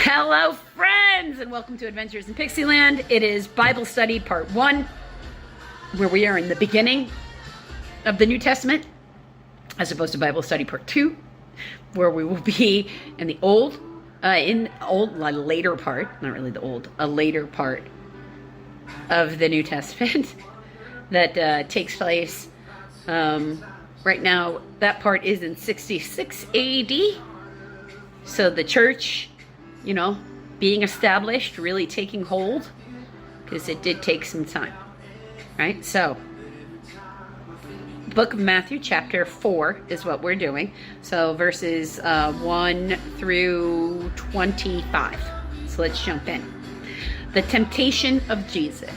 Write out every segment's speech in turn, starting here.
Hello friends, and welcome to Adventures in Pixieland. It is Bible study part 1, where we are in the beginning of the New Testament, as opposed to Bible study part 2, where we will be in the later part, not really the old, a later part of the New Testament that takes place right now. That part is in 66 AD. So the church, you know, being established, really taking hold, because it did take some time, right? So, book of Matthew, chapter 4 is what we're doing. So verses 1 through 25. So let's jump in. The temptation of Jesus.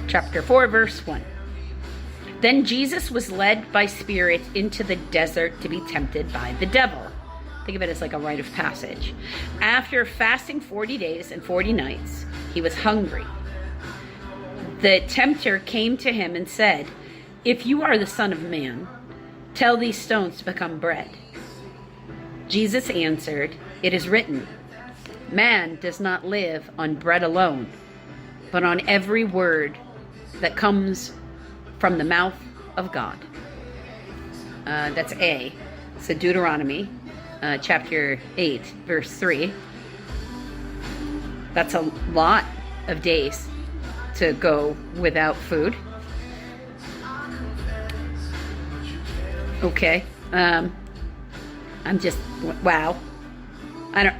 Chapter 4, verse 1. Then Jesus was led by Spirit into the desert to be tempted by the devil. Think of it as like a rite of passage. After fasting 40 days and 40 nights, he was hungry. The tempter came to him and said, "If you are the Son of Man, tell these stones to become bread." Jesus answered, "It is written, man does not live on bread alone, but on every word that comes from the mouth of God." That's A. So Deuteronomy. Chapter 8, verse 3. That's a lot of days to go without food. Okay. I'm just, wow. I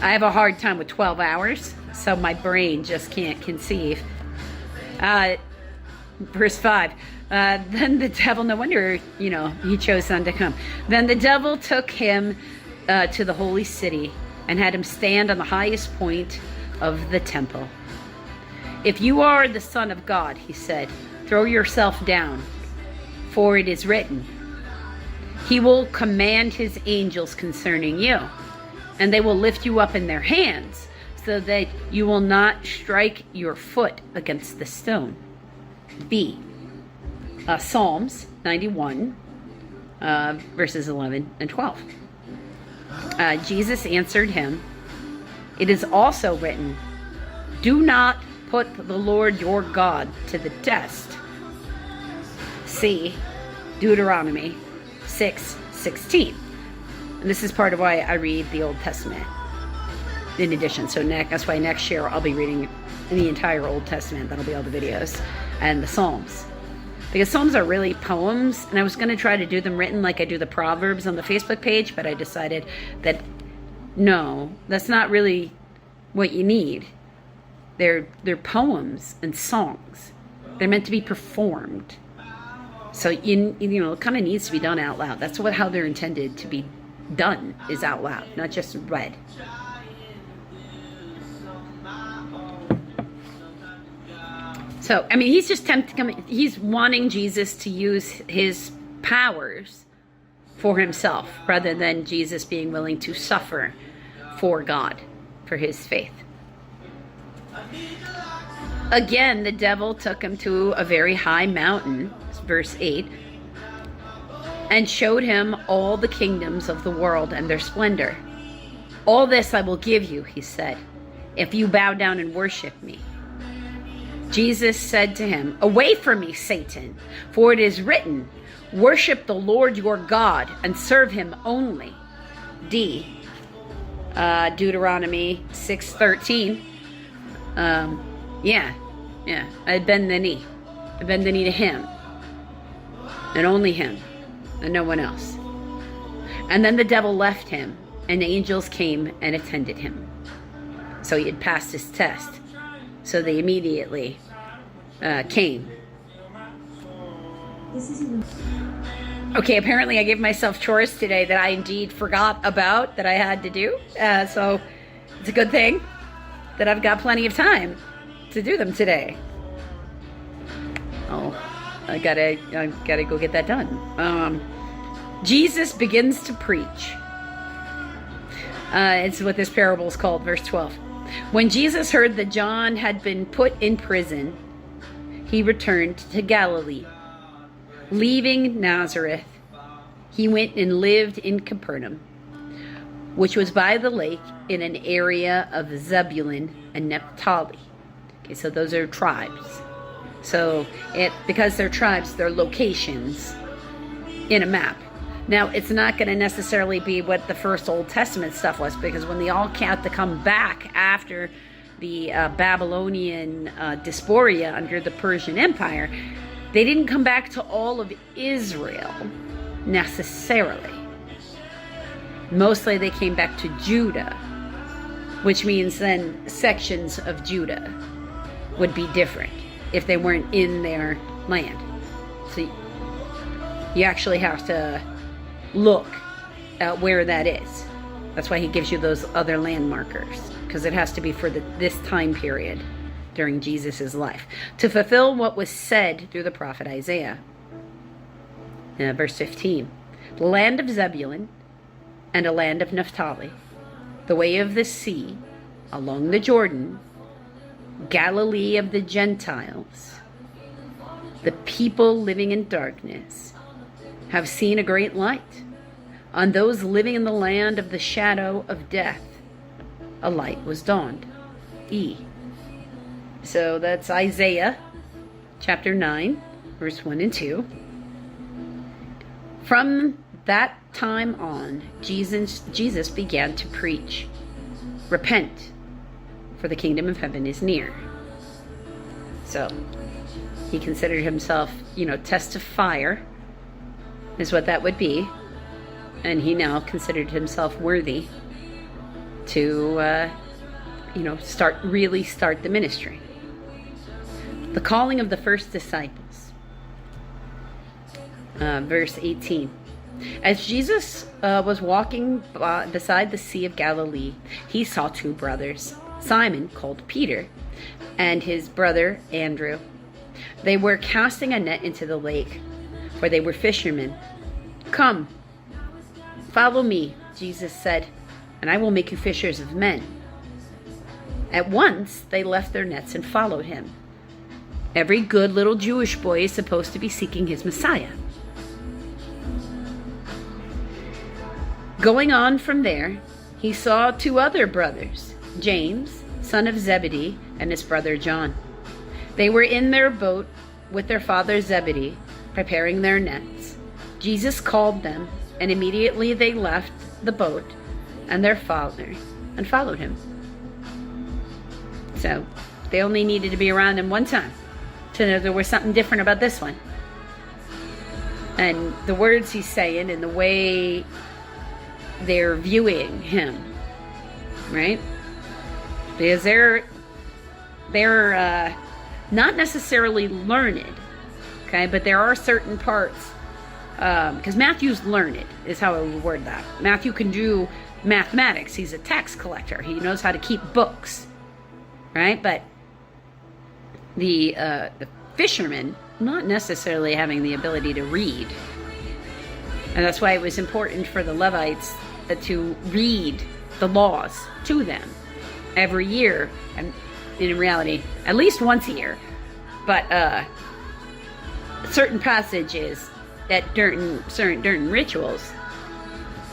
have a hard time with 12 hours, so my brain just can't conceive. Verse 5. Then the devil, no wonder, he chose Son to come. Then the devil took him to the holy city and had him stand on the highest point of the temple. "If you are the Son of God," he said, "throw yourself down, for it is written, he will command his angels concerning you, and they will lift you up in their hands, so that you will not strike your foot against the stone." B. Psalms 91, verses 11 and 12. Jesus answered him, "It is also written, do not put the Lord your God to the test." C. Deuteronomy 6:16. And this is part of why I read the Old Testament in addition. So that's why next year I'll be reading the entire Old Testament. That'll be all the videos and the Psalms. Because Psalms are really poems, and I was going to try to do them written like I do the Proverbs on the Facebook page, but I decided that no, that's not really what you need. They're poems and songs. They're meant to be performed. So it kind of needs to be done out loud. That's how they're intended to be done, is out loud, not just read. So, he's just he's wanting Jesus to use his powers for himself, rather than Jesus being willing to suffer for God, for his faith. Again, the devil took him to a very high mountain, verse 8, and showed him all the kingdoms of the world and their splendor. "All this I will give you," he said, "if you bow down and worship me." Jesus said to him, "Away from me, Satan, for it is written, worship the Lord your God and serve him only." D. Deuteronomy 6:13. I bend the knee. I bend the knee to him, and only him, and no one else. And then the devil left him, and angels came and attended him. So he had passed his test. So they immediately came. Okay, apparently I gave myself chores today that I indeed forgot about that I had to do. So it's a good thing that I've got plenty of time to do them today. Oh, I gotta go get that done. Jesus begins to preach. It's what this parable is called, verse 12. When Jesus heard that John had been put in prison, he returned to Galilee. Leaving Nazareth, he went and lived in Capernaum. which was by the lake in an area of Zebulun and Naphtali. Okay, so those are tribes. So because they're tribes, they're locations in a map. Now, it's not going to necessarily be what the first Old Testament stuff was, because when they all had to come back after the Babylonian dysphoria under the Persian Empire, they didn't come back to all of Israel necessarily. Mostly they came back to Judah, which means then sections of Judah would be different if they weren't in their land. So you actually have to look at where that is. That's why he gives you those other land markers, because it has to be for this time period during Jesus' life, to fulfill what was said through the prophet Isaiah. Verse 15, the land of Zebulun and a land of Naphtali, the way of the sea, along the Jordan, Galilee of the Gentiles, the people living in darkness have seen a great light. On those living in the land of the shadow of death, a light was dawned. So that's Isaiah chapter 9, verse 1 and 2. From that time on, Jesus began to preach, repent, for the kingdom of heaven is near. So he considered himself, test of fire is what that would be. And he now considered himself worthy to, start the ministry. The calling of the first disciples. Verse 18. As Jesus was walking beside the Sea of Galilee, he saw two brothers, Simon, called Peter, and his brother Andrew. They were casting a net into the lake, for they were fishermen. Come, follow me, Jesus said, and I will make you fishers of men. At once they left their nets and followed him. Every good little Jewish boy is supposed to be seeking his Messiah. Going on from there, he saw two other brothers, James, son of Zebedee, and his brother John. They were in their boat with their father Zebedee, preparing their nets. Jesus called them, and immediately they left the boat and their father and followed him. So they only needed to be around him one time to know there was something different about this one. And the words he's saying and the way they're viewing him, right? Because they're not necessarily learned, okay? But there are certain parts, because Matthew's learned, is how I would word that. Matthew can do mathematics. He's a tax collector. He knows how to keep books, right? But the fishermen, not necessarily having the ability to read. And that's why it was important for the Levites to read the laws to them every year, and in reality, at least once a year. But certain passages at certain rituals,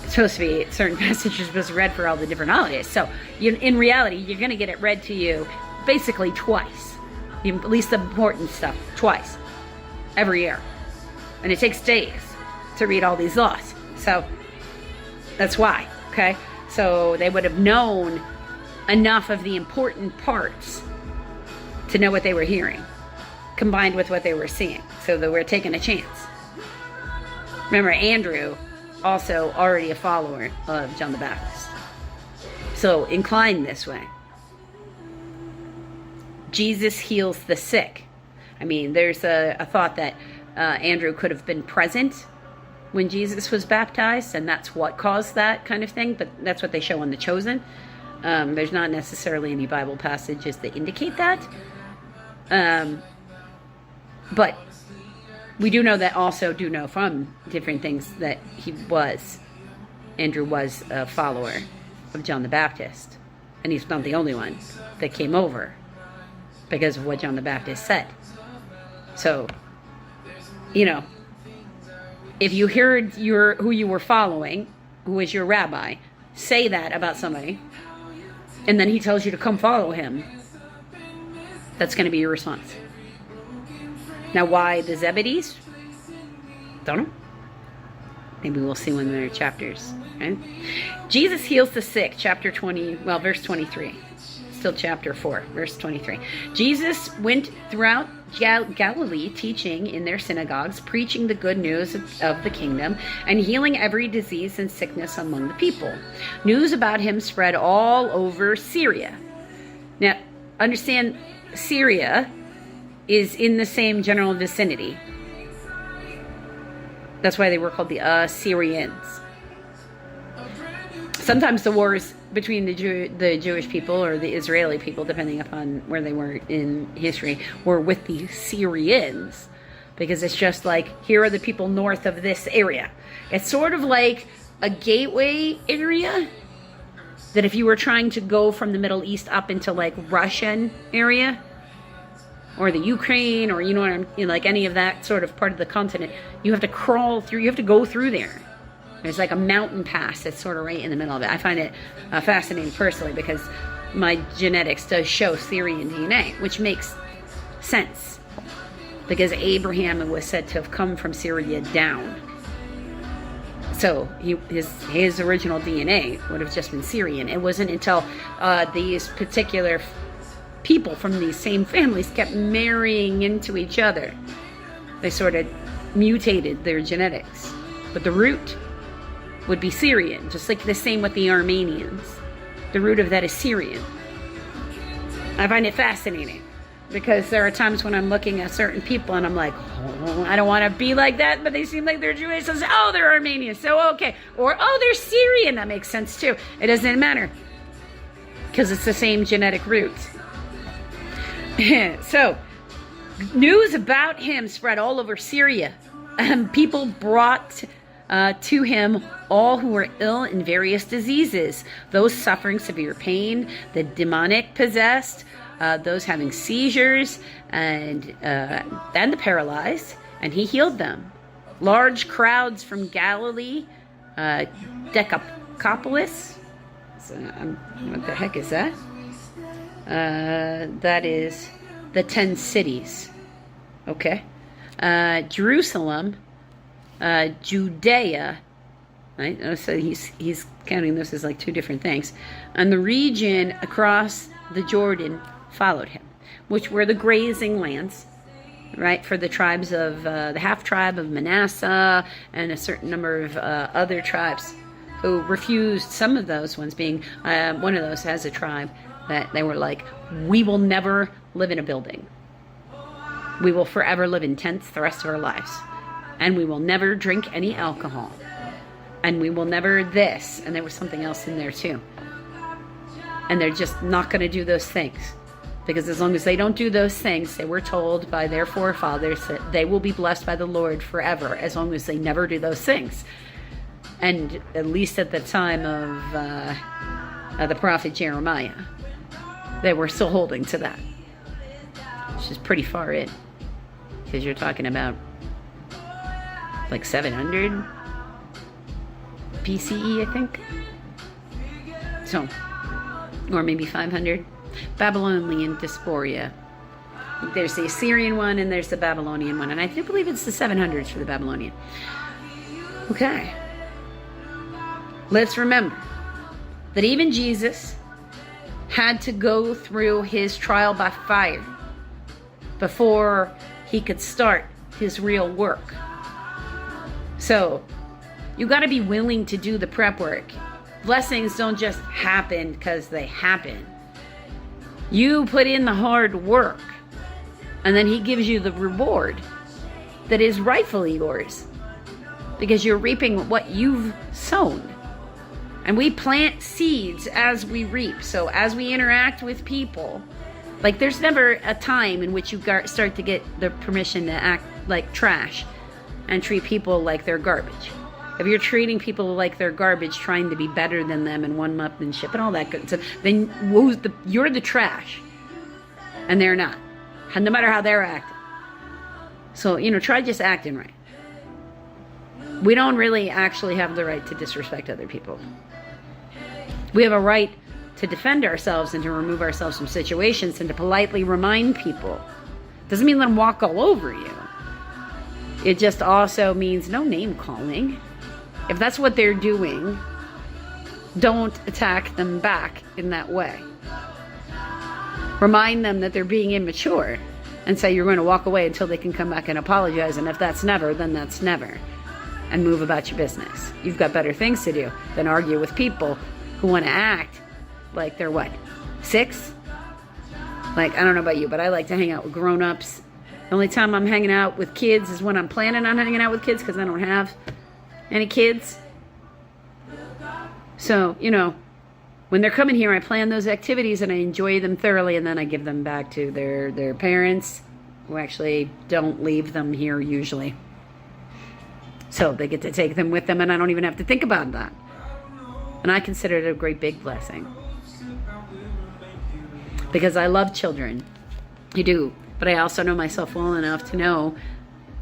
it's supposed to be certain passages supposed to be read for all the different holidays. So in reality, you're going to get it read to you basically twice, at least the important stuff twice every year, and it takes days to read all these laws. So that's why, okay? So they would have known enough of the important parts to know what they were hearing, combined with what they were seeing. So they were taking a chance. Remember, Andrew, also already a follower of John the Baptist. So inclined this way. Jesus heals the sick. I mean, there's a thought that Andrew could have been present when Jesus was baptized, and that's what caused that kind of thing, but that's what they show on The Chosen. There's not necessarily any Bible passages that indicate that. But we do know from different things that Andrew was a follower of John the Baptist. And he's not the only one that came over because of what John the Baptist said. So, if you heard who you were following, who was your rabbi, say that about somebody, and then he tells you to come follow him, that's going to be your response. Now, why the Zebedees? Don't know. Maybe we'll see one of their chapters. Right? Jesus heals the sick, chapter 20, well, verse 23. Still chapter 4, verse 23. Jesus went throughout Galilee, teaching in their synagogues, preaching the good news of the kingdom, and healing every disease and sickness among the people. News about him spread all over Syria. Now, understand, Syria is in the same general vicinity. That's why they were called the Assyrians. Sometimes the wars between the Jewish people or the Israeli people, depending upon where they were in history, were with the Syrians, because it's just like, here are the people north of this area. It's sort of like a gateway area that if you were trying to go from the Middle East up into like Russian area or the Ukraine, or you know what I'm, you know, like any of that sort of part of the continent, you have to crawl through, you have to go through there. There's like a mountain pass that's sort of right in the middle of it. I find it fascinating personally because my genetics does show Syrian DNA, which makes sense because Abraham was said to have come from Syria down. So his original DNA would have just been Syrian. It wasn't until these particular people from these same families kept marrying into each other, they sort of mutated their genetics. But the root would be Syrian, just like the same with the Armenians. The root of that is Syrian. I find it fascinating because there are times when I'm looking at certain people and I'm like, oh, I don't want to be like that, but they seem like they're Jewish. So, oh, they're Armenian, so okay. Or, oh, they're Syrian. That makes sense too. It doesn't matter because it's the same genetic root. So, news about him spread all over Syria. People brought to him all who were ill in various diseases, those suffering severe pain, the demonic possessed, those having seizures, and the paralyzed, and he healed them. Large crowds from Galilee, Decapolis. So, what the heck is that? That is the 10 cities. Okay. Jerusalem, Judea, right? So he's counting this as like two different things. And the region across the Jordan followed him, which were the grazing lands, right, for the tribes of the half tribe of Manasseh and a certain number of other tribes who refused. Some of those ones being one of those has a tribe that they were like, we will never live in a building. We will forever live in tents the rest of our lives. And we will never drink any alcohol. And we will never this. And there was something else in there too. And they're just not going to do those things. Because as long as they don't do those things, they were told by their forefathers that they will be blessed by the Lord forever, as long as they never do those things. And at least at the time of the prophet Jeremiah, they were still holding to that. Which is pretty far in. Because you're talking about like 700 BCE, I think. So, or maybe 500. Babylonian dysphoria. There's the Assyrian one and there's the Babylonian one. And I do believe it's the 700s for the Babylonian. Okay. Let's remember that even Jesus had to go through his trial by fire before he could start his real work. So, you got to be willing to do the prep work. Blessings don't just happen because they happen. You put in the hard work, and then he gives you the reward that is rightfully yours because you're reaping what you've sown. And we plant seeds as we reap. So as we interact with people, like there's never a time in which you start to get the permission to act like trash and treat people like they're garbage. If you're treating people like they're garbage, trying to be better than them and one-upmanship and all that good stuff, then you're the trash. And they're not. No matter how they're acting. So, try just acting right. We don't really actually have the right to disrespect other people. We have a right to defend ourselves and to remove ourselves from situations and to politely remind people. Doesn't mean let them walk all over you. It just also means no name calling. If that's what they're doing, don't attack them back in that way. Remind them that they're being immature and say you're going to walk away until they can come back and apologize. And if that's never, then that's never. And move about your business. You've got better things to do than argue with people who want to act like they're what? 6? Like, I don't know about you, but I like to hang out with grown-ups. The only time I'm hanging out with kids is when I'm planning on hanging out with kids because I don't have any kids. So, you know, when they're coming here, I plan those activities and I enjoy them thoroughly, and then I give them back to their parents, who actually don't leave them here usually. So they get to take them with them, and I don't even have to think about that. And I consider it a great big blessing. Because I love children. I do. But I also know myself well enough to know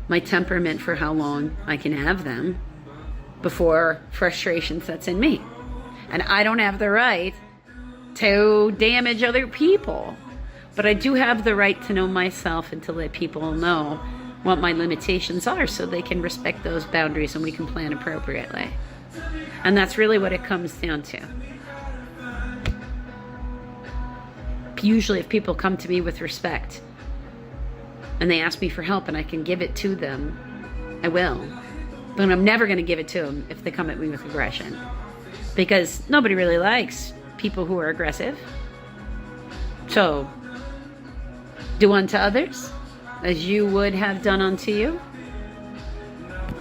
my temperament for how long I can have them before frustration sets in me. And I don't have the right to damage other people. But I do have the right to know myself and to let people know what my limitations are so they can respect those boundaries and we can plan appropriately. And that's really what it comes down to. Usually if people come to me with respect and they ask me for help and I can give it to them, I will. But I'm never going to give it to them if they come at me with aggression. Because nobody really likes people who are aggressive. So, do unto others as you would have done unto you.